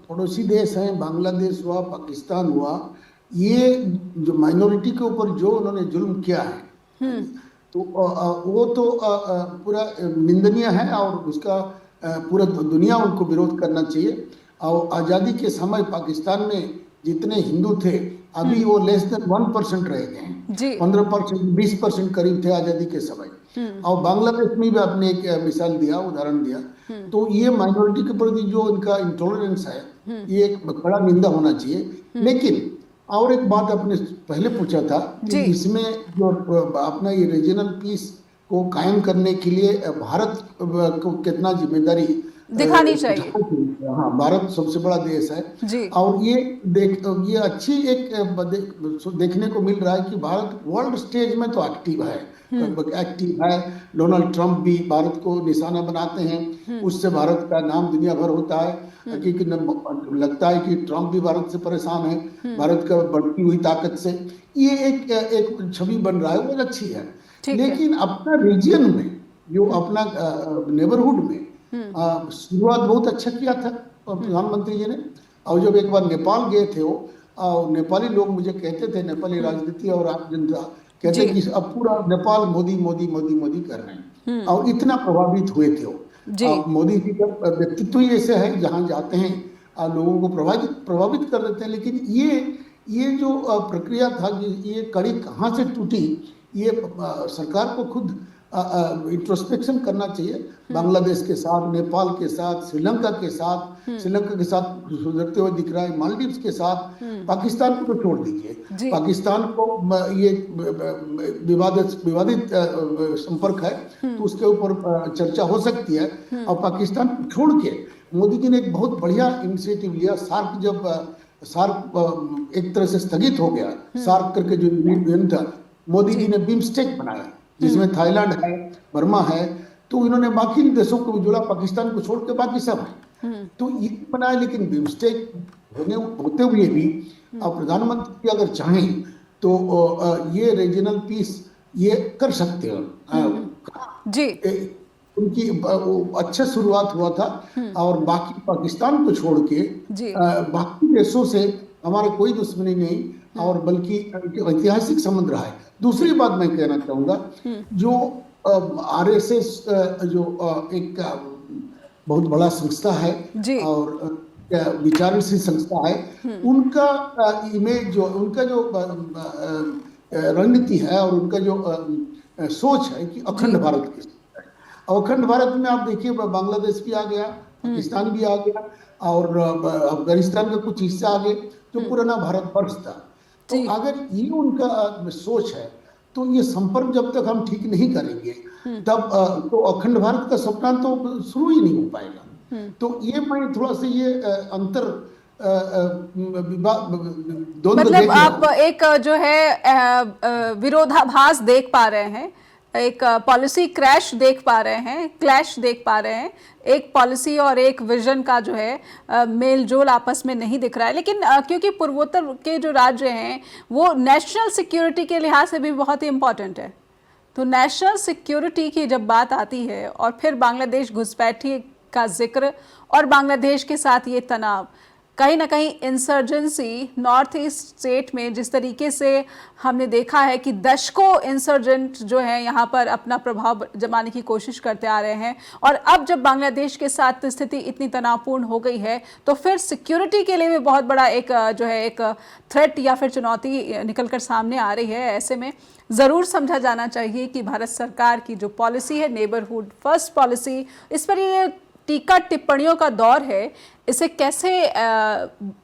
पड़ोसी देश हैं, बांग्लादेश हुआ, पाकिस्तान हुआ, ये जो माइनॉरिटी के ऊपर जो उन्होंने जुल्म किया है, तो वो तो पूरा निंदनीय है और उसका पूरा दुनिया उनको विरोध करना चाहिए। और आज़ादी के समय पाकिस्तान में जितने हिंदू थे, अभी वो लेस देन 1% रह गए हैं। 15%, 20% करीब थे आज़ादी के समय। और बांग्लादेश में भी आपने एक मिसाल दिया, उदाहरण दिया। तो ये माइनॉरिटी के प्रति जो इनका इंटॉलरेंस है, ये एक बड़ा निंदा होना चाहिए। लेकिन और एक बात आपने पहले पूछा था कि इसमें जो अपना ये रीजनल पीस को कायम करने के लिए भारत को कितना जिम्मेदारी दिखानी चाहिए। हाँ, भारत सबसे बड़ा देश है और ये अच्छी एक देखने को मिल रहा है कि भारत वर्ल्ड स्टेज में तो एक्टिव है। डोनाल्ड ट्रंप भी भारत को निशाना बनाते हैं, उससे भारत का नाम दुनिया भर होता है। क्योंकि लगता है कि ट्रंप भी भारत से परेशान है, भारत का बढ़ती हुई ताकत से। ये एक छवि बन रहा है, वो अच्छी है। लेकिन अपना रीजन में, जो अपना नेबरहुड में शुरुआत बहुत अच्छा किया था प्रधानमंत्री जी ने। और जब एक बार नेपाल गए थे वो, नेपाली लोग मुझे कहते थे, नेपाली राजनीति और आम जनता कहते कि अब पूरा नेपाल मोदी मोदी मोदी मोदी कर रहे हैं, और इतना प्रभावित हुए थे वो। मोदी जी का व्यक्तित्व ही ऐसे है, जहाँ जाते हैं लोगों को प्रभावित कर देते हैं। लेकिन ये जो प्रक्रिया था, ये कड़ी कहाँ से टूटी, ये सरकार को खुद इंट्रोस्पेक्शन करना चाहिए। बांग्लादेश के साथ, नेपाल के साथ, श्रीलंका के साथ सुधरते हुए दिख रहा है, मालदीव्स के साथ। पाकिस्तान को तो छोड़ दीजिए, पाकिस्तान को ये विवादित संपर्क है, तो उसके ऊपर चर्चा हो सकती है। और पाकिस्तान को छोड़ के मोदी जी ने एक बहुत बढ़िया इनिशिएटिव लिया। सार्क एक तरह से स्थगित हो गया, सार्क करके जो यूनियन था, मोदी जी ने बिम्स्टेक बनाया, जिसमें थाईलैंड है, बर्मा है। तो इन्होंने बाकी देशों को भी जोड़ा, पाकिस्तान को छोड़ के बाकी सब है। तो ये बनाया। लेकिन बिम्स्टेक होते हुए भी प्रधानमंत्री अगर चाहें तो ये रीजनल पीस ये कर सकते हैं। उनकी अच्छा शुरुआत हुआ था, और बाकी पाकिस्तान को छोड़ के बाकी देशों से हमारा कोई दुश्मनी नहीं, और बल्कि ऐतिहासिक संबंध रहा है। दूसरी बात मैं कहना चाहूंगा, जो आरएसएस जो एक बहुत बड़ा संस्था है और विचारशील संस्था है, उनका इमेज जो, उनका जो रणनीति है और उनका जो सोच है कि अखंड भारत की। अखंड भारत में आप देखिए, बांग्लादेश भी आ गया, पाकिस्तान भी आ गया, और अफगानिस्तान का कुछ हिस्सा आ गए, जो पुराना भारत वर्ष था। तो अगर ये उनका सोच है, तो ये संपर्क जब तक हम ठीक नहीं करेंगे, तब तो अखंड भारत का सपना तो शुरू ही नहीं हो पाएगा। तो ये मैं थोड़ा सा ये अंतर मतलब आप एक जो है विरोधाभास देख पा रहे हैं एक पॉलिसी क्रैश देख पा रहे हैं, क्लैश देख पा रहे हैं। एक पॉलिसी और एक विजन का जो है मेल जोल आपस में नहीं दिख रहा है। लेकिन क्योंकि पूर्वोत्तर के जो राज्य हैं वो नेशनल सिक्योरिटी के लिहाज से भी बहुत ही इम्पोर्टेंट है, तो नेशनल सिक्योरिटी की जब बात आती है और फिर बांग्लादेश घुसपैठी का जिक्र और बांग्लादेश के साथ ये तनाव, कहीं ना कहीं इंसर्जेंसी नॉर्थ ईस्ट स्टेट में जिस तरीके से हमने देखा है कि दशकों इंसर्जेंट जो है यहाँ पर अपना प्रभाव जमाने की कोशिश करते आ रहे हैं, और अब जब बांग्लादेश के साथ स्थिति इतनी तनावपूर्ण हो गई है तो फिर सिक्योरिटी के लिए भी बहुत बड़ा एक जो है एक थ्रेट या फिर चुनौती निकलकर सामने आ रही है। ऐसे में ज़रूर समझा जाना चाहिए कि भारत सरकार की जो पॉलिसी है नेबरहुड फर्स्ट पॉलिसी, इस पर ये टीका टिप्पणियों का दौर है, इसे कैसे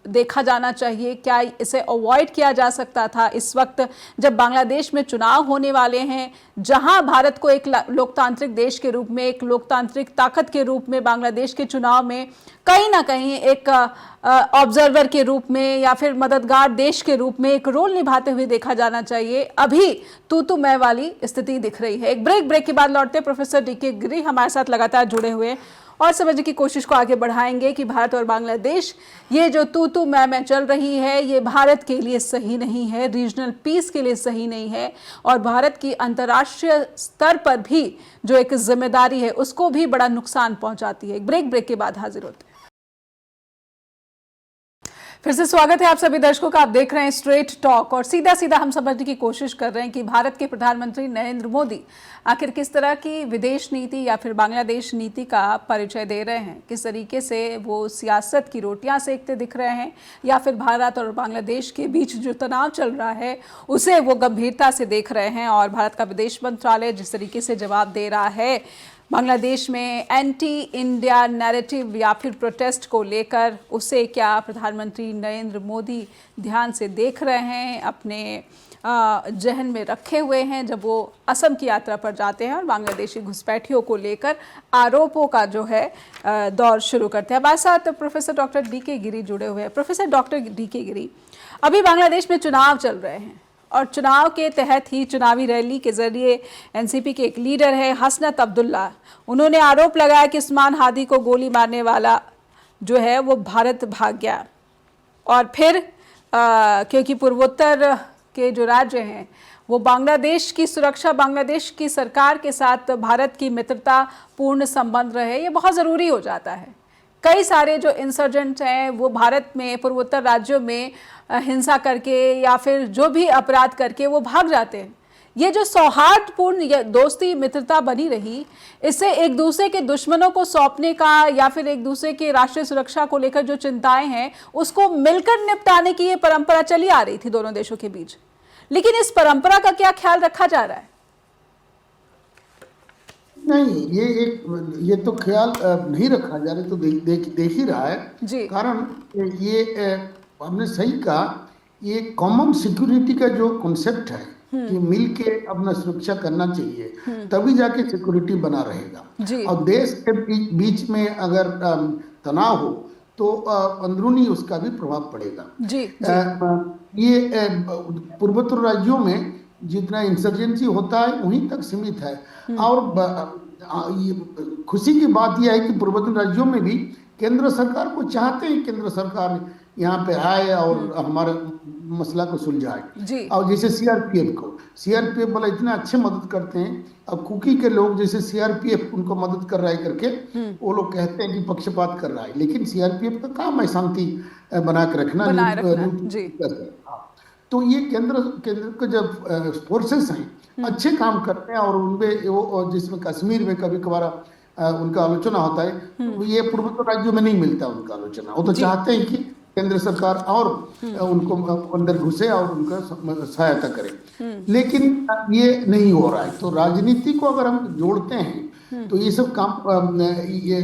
देखा जाना चाहिए, क्या इसे अवॉइड किया जा सकता था इस वक्त जब बांग्लादेश में चुनाव होने वाले हैं, जहां भारत को एक लोकतांत्रिक देश के रूप में, एक लोकतांत्रिक ताकत के रूप में बांग्लादेश के चुनाव में कहीं ना कहीं एक ऑब्जर्वर के रूप में या फिर मददगार देश के रूप में एक रोल निभाते हुए देखा जाना चाहिए। अभी तू मैं वाली स्थिति दिख रही है। एक ब्रेक के बाद लौटते प्रोफेसर डीके गिरी हमारे साथ लगातार जुड़े हुए और समझने की कोशिश को आगे बढ़ाएंगे कि भारत और बांग्लादेश ये जो तू मैं चल रही है ये भारत के लिए सही नहीं है, रीजनल पीस के लिए सही नहीं है, और भारत की अंतर्राष्ट्रीय स्तर पर भी जो एक जिम्मेदारी है उसको भी बड़ा नुकसान पहुंचाती है। एक ब्रेक के बाद हाजिर होते हैं। फिर से स्वागत है आप सभी दर्शकों का। आप देख रहे हैं स्ट्रेट टॉक और सीधा सीधा हम समझने की कोशिश कर रहे हैं कि भारत के प्रधानमंत्री नरेंद्र मोदी आखिर किस तरह की विदेश नीति या फिर बांग्लादेश नीति का परिचय दे रहे हैं, किस तरीके से वो सियासत की रोटियां सेकते दिख रहे हैं, या फिर भारत और बांग्लादेश के बीच जो तनाव चल रहा है उसे वो गंभीरता से देख रहे हैं। और भारत का विदेश मंत्रालय जिस तरीके से जवाब दे रहा है बांग्लादेश में एंटी इंडिया नैरेटिव या फिर प्रोटेस्ट को लेकर, उसे क्या प्रधानमंत्री नरेंद्र मोदी ध्यान से देख रहे हैं, अपने जहन में रखे हुए हैं जब वो असम की यात्रा पर जाते हैं और बांग्लादेशी घुसपैठियों को लेकर आरोपों का जो है दौर शुरू करते हैं। हमारे साथ प्रोफेसर डॉक्टर डीके गिरी जुड़े हुए हैं। प्रोफेसर डॉक्टर डीके गिरी, अभी बांग्लादेश में चुनाव चल रहे हैं और चुनाव के तहत ही चुनावी रैली के जरिए एनसीपी के एक लीडर है हसनत अब्दुल्ला, उन्होंने आरोप लगाया कि उस्मान हादी को गोली मारने वाला जो है वो भारत भाग गया, और फिर क्योंकि पूर्वोत्तर के जो राज्य हैं वो बांग्लादेश की सुरक्षा, बांग्लादेश की सरकार के साथ भारत की मित्रता पूर्ण संबंध रहे, ये बहुत ज़रूरी हो जाता है। कई सारे जो इंसर्जेंट हैं वो भारत में पूर्वोत्तर राज्यों में हिंसा करके या फिर जो भी अपराध करके वो भाग जाते हैं। ये जो सौहार्दपूर्ण दोस्ती मित्रता बनी रही, इससे एक दूसरे के दुश्मनों को सौंपने का या फिर एक दूसरे के राष्ट्रीय सुरक्षा को लेकर जो चिंताएं हैं उसको मिलकर निपटाने की ये परंपरा चली आ रही थी दोनों देशों के बीच। लेकिन इस परंपरा का क्या ख्याल रखा जा रहा है? नहीं, ये तो ख्याल नहीं रखा जा रहा, तो देख ही रहा है जी। कारण ये हमने सही कहा, ये कॉमन सिक्योरिटी का जो कॉन्सेप्ट है कि मिलके अपना सुरक्षा करना चाहिए, तभी जाके सिक्योरिटी बना रहेगा। और देश के बीच में अगर तनाव हो तो अंदरूनी उसका भी प्रभाव पड़ेगा जी। ये पूर्वोत्तर राज्यों में जितना इंसर्जेंसी होता है वहीं तक सीमित है। और ये खुशी की बात यह है कि पूर्वोत्तर राज्यों में भी केंद्र सरकार को चाहते हैं, केंद्र सरकार यहाँ पे आए और हमारे मसला को सुलझाए। और जैसे सीआरपीएफ वाला इतना अच्छे मदद करते हैं। अब कुकी के लोग जैसे सीआरपीएफ उनको मदद कर रहा है करके वो लोग कहते हैं कि पक्षपात कर रहा है, लेकिन सीआरपीएफ का काम है शांति बना के रखना। तो ये केंद्र के जब फोर्सेस हैं अच्छे काम करते हैं और उनमें वो जिसमें कश्मीर में कभी कभार उनका आलोचना होता है, ये पूर्वोत्तर राज्यों में नहीं मिलता उनका आलोचना। वो तो चाहते हैं कि केंद्र सरकार और उनको अंदर घुसे और उनका सहायता करे, लेकिन ये नहीं हो रहा है। तो राजनीति को अगर हम जोड़ते हैं तो ये सब काम ये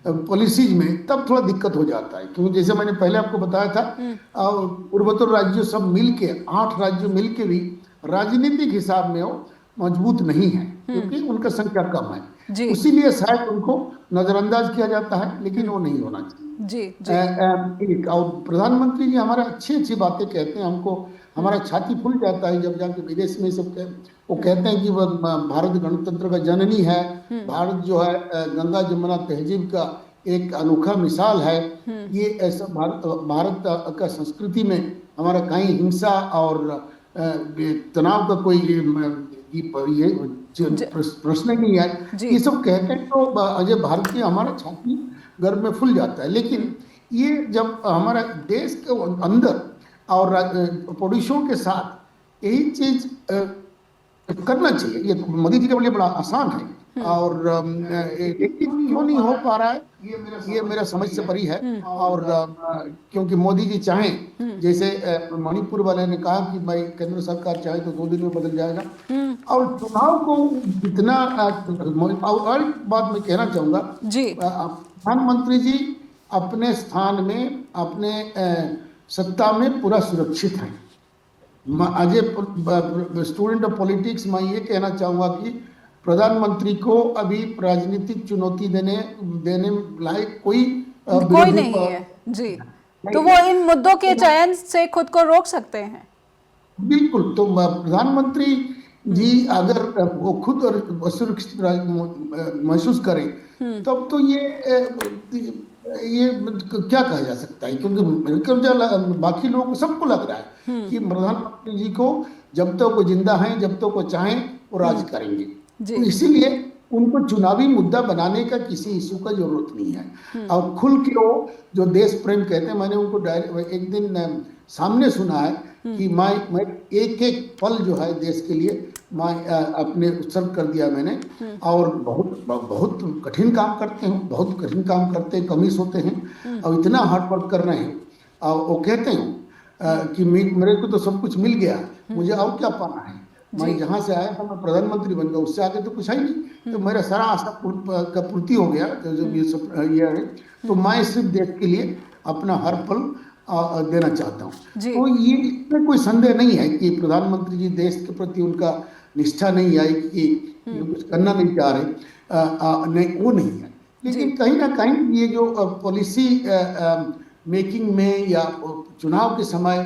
पॉलिसीज में तब थोड़ा दिक्कत हो जाता है, क्योंकि जैसे मैंने पहले आपको बताया था पूर्वोत्तर राज्य सब मिलके 8 राज्य मिलके भी राजनीतिक हिसाब में वो मजबूत नहीं है, क्योंकि उनका संख्या कम है। इसीलिए शायद उनको नजरअंदाज किया जाता है, लेकिन वो नहीं होना चाहिए। जी जी एक और प्रधानमंत्री जी हमारा अच्छी अच्छी बातें कहते हैं, हमको हमारा छाती फूल जाता है जब जाके विदेश में सब वो कहते हैं कि वो भारत गणतंत्र का जननी है, भारत जो है गंगा जमुना तहजीब का एक अनोखा मिसाल है। ये ऐसा भारत का संस्कृति में हमारा कहीं हिंसा और तनाव का कोई ये प्रश्न नहीं है। ये सब कहते हैं तो अजय भारतीय हमारा छाती गर्व में फूल जाता है। लेकिन ये जब हमारा देश के अंदर और पड़ोसियों के साथ यही चीज करना चाहिए, ये मोदी जी के लिए बड़ा आसान है और लेकिन क्यों नहीं हो पा रहा है, ये मेरा समझ से परी है। और क्योंकि मोदी जी चाहें, जैसे मणिपुर वाले ने कहा कि भाई केंद्र सरकार चाहे तो 2 दिन में बदल जाएगा, और चुनाव को इतना और एक बात मैं कहना चाहूंगा जी, प्रधानमंत्री जी अपने स्थान में अपने सत्ता में पूरा सुरक्षित है। As a student of politics मैं ये कहना चाहूंगा कि प्रधानमंत्री को अभी राजनीतिक चुनौती देने लायक कोई नहीं है जी। तो वो इन मुद्दों के चयन से खुद को रोक सकते हैं। बिल्कुल। तो प्रधानमंत्री जी अगर वो खुद और सुरक्षित महसूस करें तब तो ये क्या कहा जा सकता है, क्योंकि बाकी लोगों को सबको लग रहा है कि प्रधानमंत्री जी को जब तक वो जिंदा हैं, जब तक वो चाहें वो राज करेंगे। तो इसीलिए उनको चुनावी मुद्दा बनाने का किसी इशू का जरूरत नहीं है। और खुल के वो जो देश प्रेम कहते हैं, मैंने उनको एक दिन सामने सुना है कि मैं एक पल जो है देश के लिए मैं अपने उत्सर्ग कर दिया मैंने, और बहुत कठिन काम करते हैं, बहुत कठिन काम करते हैं, कमिस होते हैं और इतना हार्ड वर्क कर रहे हैं। और वो कहते हैं कि मेरे को तो सब कुछ मिल गया, मुझे और क्या पाना है, मैं जहाँ से आया था मैं प्रधानमंत्री बन गया, उससे आगे तो कुछ है नहीं। तो मेरा सारा आशा का पूर्ति हो गया जब ये है, तो मैं सिर्फ देश के लिए अपना हर पल देना चाहता हूँ। तो ये इसमें कोई संदेह नहीं है कि प्रधानमंत्री जी देश के प्रति उनका निष्ठा नहीं आई कि कुछ करना नहीं चाह रहे, नहीं वो नहीं है। लेकिन कहीं ना कहीं ये जो पॉलिसी मेकिंग में या चुनाव के समय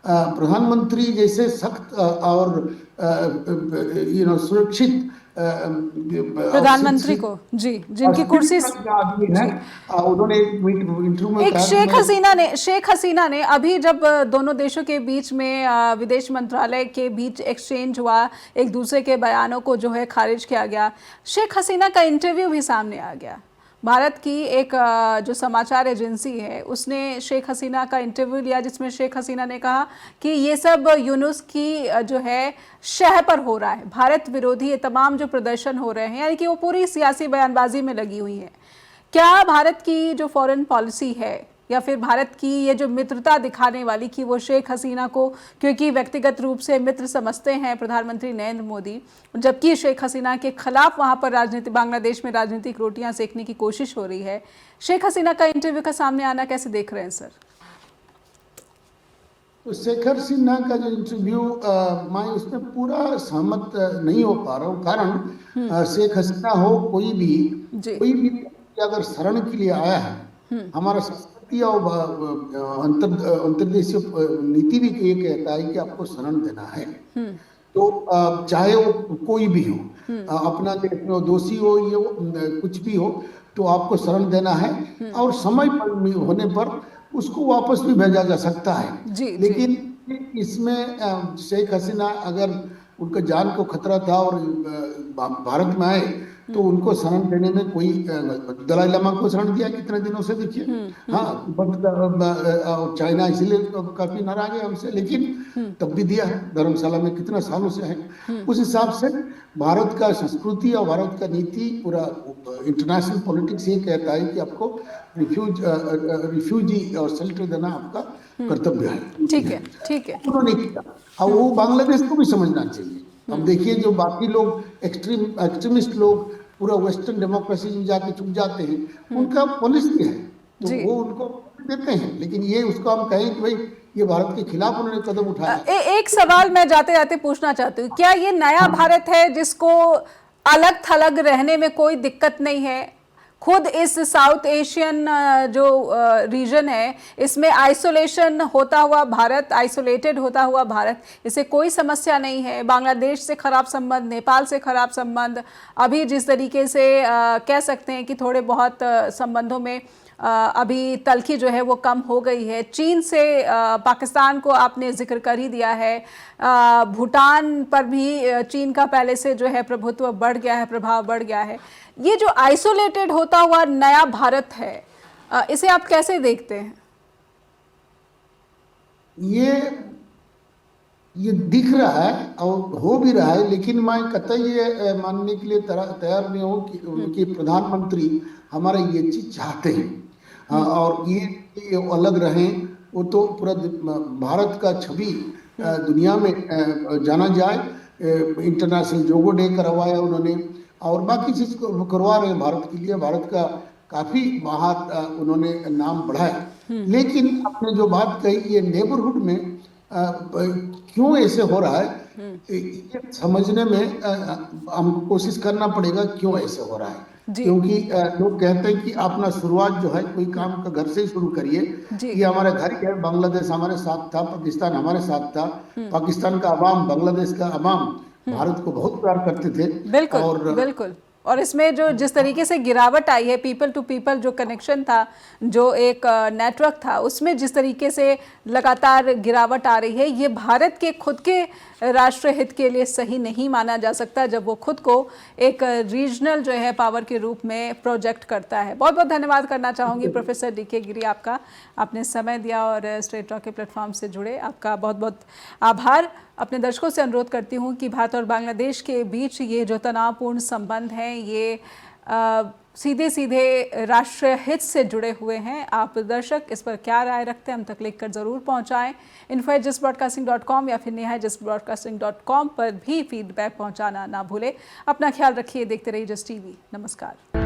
प्रधानमंत्री जैसे सख्त और सुरक्षित प्रधानमंत्री को जी, जिनकी कुर्सी उन्होंने इंटरव्यू में एक शेख हसीना ने अभी जब दोनों देशों के बीच में विदेश मंत्रालय के बीच एक्सचेंज हुआ, एक दूसरे के बयानों को जो है खारिज किया गया, शेख हसीना का इंटरव्यू भी सामने आ गया। भारत की एक जो समाचार एजेंसी है उसने शेख हसीना का इंटरव्यू लिया, जिसमें शेख हसीना ने कहा कि ये सब यूनुस की जो है शह पर हो रहा है, भारत विरोधी ये तमाम जो प्रदर्शन हो रहे हैं, यानी कि वो पूरी सियासी बयानबाजी में लगी हुई है। क्या भारत की जो फॉरेन पॉलिसी है या फिर भारत की ये जो मित्रता दिखाने वाली कि वो शेख हसीना को क्योंकि व्यक्तिगत रूप से मित्र समझते हैं प्रधानमंत्री नरेंद्र मोदी, जबकि शेख हसीना के खिलाफ वहां पर बांग्लादेश में राजनीतिक रोटियां सेकने की कोशिश हो रही है, शेख हसीना का इंटरव्यू का सामने आना कैसे देख रहे हैं सर? तो शेख हसीना का जो इंटरव्यू मैं उसमें पूरा सहमत नहीं हो पा रहा हूँ। कारण शेख हसीना हो कोई भी अगर शरण के लिए आया है, हमारा और अंतर्देशीय नीति भी ये कहता है कि आपको शरण देना है। तो चाहे वो कोई भी हो, अपना देश में दोषी हो ये कुछ भी हो, तो आपको शरण देना है और समय पर होने पर उसको वापस भी भेजा जा सकता है। लेकिन इसमें शेख हसीना अगर उनका जान को खतरा था और भारत में आए तो उनको शरण देने में कोई, दलाई लामा को शरण दिया कितने दिनों से, देखिए। हाँ, चाइना इसलिए काफी नाराज है हमसे, लेकिन तब भी दिया है, धर्मशाला में कितना सालों से है। उस हिसाब से भारत का संस्कृति और भारत का नीति, पूरा इंटरनेशनल पॉलिटिक्स ये कहता है कि आपको रिफ्यूजी और शेल्टर देना आपका कर्तव्य है। ठीक है। उन्होंने किया, और वो बांग्लादेश को भी समझना चाहिए। अब देखिए जो बाकी लोग एक्सट्रीमिस्ट लोग पूरा वेस्टर्न डेमोक्रेसी में जाके चुप जाते हैं, उनका पॉलिसी है तो वो उनको देते हैं, लेकिन ये उसको हम कहें कि भाई ये भारत के खिलाफ उन्होंने कदम उठाया। एक सवाल मैं जाते जाते पूछना चाहती हूँ, क्या ये नया भारत है जिसको अलग थलग रहने में कोई दिक्कत नहीं है, खुद इस साउथ एशियन जो रीजन है इसमें आइसोलेशन होता हुआ भारत, आइसोलेटेड होता हुआ भारत, इसे कोई समस्या नहीं है। बांग्लादेश से खराब संबंध, नेपाल से खराब संबंध, अभी जिस तरीके से कह सकते हैं कि थोड़े बहुत संबंधों में अभी तलखी जो है वो कम हो गई है। चीन से पाकिस्तान को आपने जिक्र कर ही दिया है। भूटान पर भी चीन का पहले से जो है प्रभुत्व बढ़ गया है, प्रभाव बढ़ गया है। ये जो आइसोलेटेड होता हुआ नया भारत है, इसे आप कैसे देखते हैं? ये दिख रहा है और हो भी रहा है, लेकिन मैं कतई ये मानने के लिए तैयार नहीं हूँ कि प्रधानमंत्री हमारा ये चीज चाहते हैं। और ये अलग रहें, वो तो पूरा भारत का छवि दुनिया में जाना जाए। इंटरनेशनल जोगो डे करवाया उन्होंने और बाकी चीज करवा रहे हैं भारत के लिए। भारत का काफी बाहर उन्होंने नाम बढ़ाया। लेकिन आपने जो बात कही, ये नेबरहुड में क्यों ऐसे हो रहा है, ये समझने में हमको कोशिश करना पड़ेगा क्यों ऐसे हो रहा है। क्योंकि लोग कहते हैं कि अपना शुरुआत जो है कोई काम का घर से ही शुरू करिए। ये हमारा घर ही है, बांग्लादेश हमारे साथ था, पाकिस्तान हमारे साथ था। पाकिस्तान का अवाम, बांग्लादेश का अवाम भारत को बहुत प्यार करते थे। बिल्कुल, बिल्कुल। और इसमें जो जिस तरीके से गिरावट आई है, पीपल टू पीपल जो कनेक्शन था, जो एक नेटवर्क था, उसमें जिस तरीके से लगातार गिरावट आ रही है, ये भारत के खुद के राष्ट्र हित के लिए सही नहीं माना जा सकता जब वो खुद को एक रीजनल जो है पावर के रूप में प्रोजेक्ट करता है। बहुत बहुत धन्यवाद करना चाहूँगी प्रोफेसर डी.के. गिरी आपका, आपने समय दिया और स्ट्रेट टॉक के प्लेटफॉर्म से जुड़े, आपका बहुत बहुत आभार। अपने दर्शकों से अनुरोध करती हूँ कि भारत और बांग्लादेश के बीच ये जो तनावपूर्ण संबंध हैं, ये सीधे सीधे राष्ट्रीय हित से जुड़े हुए हैं। आप दर्शक इस पर क्या राय रखते हैं हम तक लिखकर ज़रूर पहुँचाएँ। info@justbroadcasting.com या फिर neha@justbroadcasting.com पर भी फीडबैक पहुँचाना ना भूलें। अपना ख्याल रखिए, देखते रहिए जस्ट टीवी। नमस्कार।